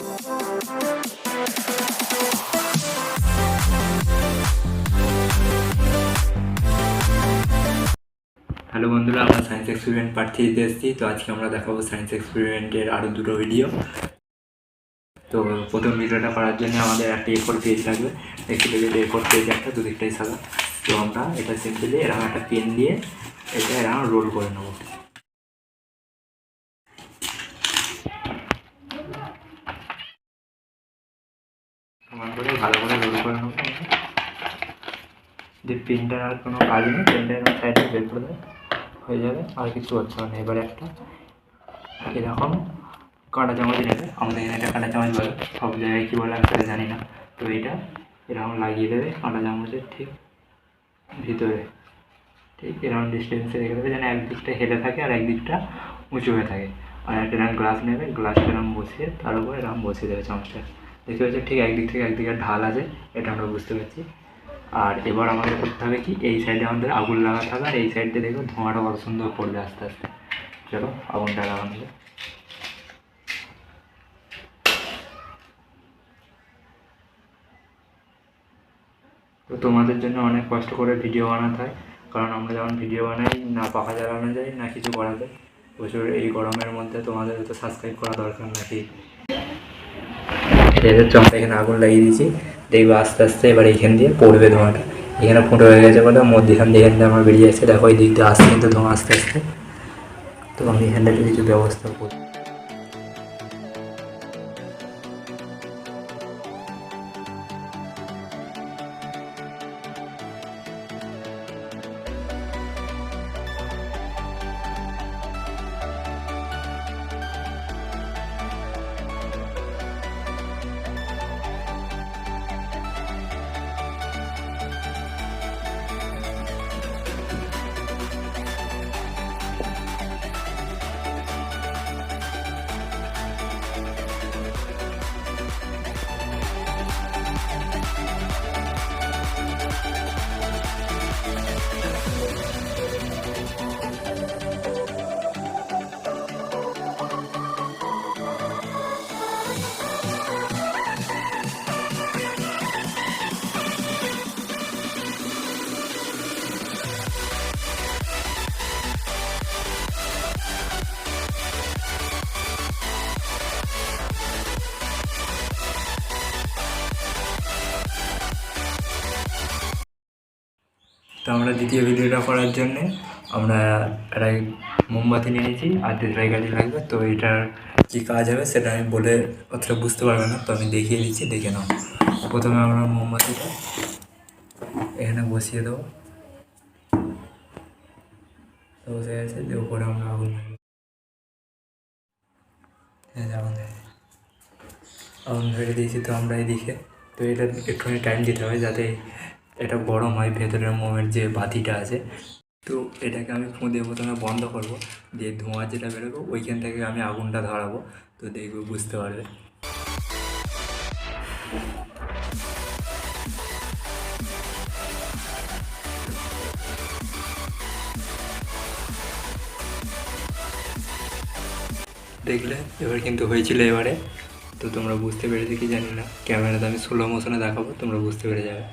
Hello বন্ধুরা, আমরা science experiment part 3-তে এসেছি। তো আজকে আমরা দেখাবো সায়েন্স এক্সপেরিমেন্টের আরও দুটো ভিডিও। তো প্রথম ভিডিওটা করার জন্য আমাদের একটা A4 পেজ লাগবে। একটু A4 পেজ একটা, দুদিকটাই সাদা। তো আমরা এটা সিম্পলি এরকম একটা পেন দিয়ে এটা এরকম রোল করে নেবো। সমান করে ভালো করে রোল করে নেবো। যে পেনটার আর কোনো কাজ নেই, পেনটা এরকম সাইডে বের করে দেয়, হয়ে যাবে। আর কিছু হচ্ছে না। এবার একটা এরকম কাঁটা চামচ নেবে, আমাদের এখানে এটা কাঁটা চামচ বলে, সব জায়গায় কী বলে আমি সেটা জানি না। তো এটা এরকম লাগিয়ে দেবে কাঁটা চামচের ঠিক ভিতরে, ঠিক এরকম ডিস্টেন্সে রেখে দেবে যেন একদিকটা হেলে থাকে আর একদিকটা উঁচু হয়ে থাকে। আর একটা এরকম গ্লাস নেবে, গ্লাসটা এরকম বসিয়ে তার উপর এরকম বসিয়ে দেবে চামচটা। দেখতে পাচ্ছি ঠিক একদিক থেকে একদিকে ঢাল আছে, এটা আমরা বুঝতে পারছি। আর এবার আমাদের করতে হবে কি, এই সাইডে আমাদের আগুন লাগাতে হবে, আর এই সাইডে দেখো ধোঁয়াটা কত সুন্দর পড়বে আস্তে আস্তে। চলো আগুনটা লাগানো হবে। তো তোমাদের জন্য অনেক কষ্ট করে ভিডিও বানাতে হয়, কারণ আমরা যখন ভিডিও বানাই না পাখা জ্বালানো যায় না কিছু করা যায়। প্রচুর এই গরমের মধ্যে তোমাদের তো সাবস্ক্রাইব করা দরকার নাকি। এদের চমড়া এখানে আগুন লাগিয়ে দিয়েছি, দেখবে আস্তে আস্তে এবার এইখান দিয়ে পড়বে ধোঁয়াটা। এখানে ফুটো হয়ে গেছে বলে মধ্যখান দিয়ে এখান দিয়ে আমার বেরিয়ে যাচ্ছে, দেখো এই দিক দিয়ে আসছে কিন্তু ধোঁয়া আস্তে আস্তে। তো আমি এখানটাতে কিছু ব্যবস্থা করি। তো আমরা দ্বিতীয় ভিডিওটা করার জন্যে আমরা একটা মোমবাতি নিয়ে নিয়েছি, আর দেশলাই কাজে লাগবে। তো এটার কী কাজ হবে সেটা আমি বলে অতটা বুঝতে পারবে না, তো আমি দেখিয়ে দিচ্ছি, দেখে নাও। প্রথমে আমরা মোমবাতিটা এখানে বসিয়ে দেবো, বসে গেছে। দিয়ে উপরে আমরা আগুন আগুন ধরে দিয়েছি। তো আমরা এদিকে তো এটা একটুখানি টাইম দিতে হবে যাতে এটা গরম হয়, ভেতরের মোমের যে বাতিটা আছে। তো এটাকে আমি ফুঁদে প্রথমে বন্ধ করব, দিয়ে ধোঁয়া যেটা বেরোবে ওইখান থেকে আমি আগুনটা ধরাবো। তো দেখবে বুঝতে পারবে। দেখলে এবার কিন্তু হয়েছিল এবারে। তো তোমরা বুঝতে পেরেছি কি জানি না, ক্যামেরাতে আমি স্লো মোশনে দেখাবো, তোমরা বুঝতে পেরে যাবে।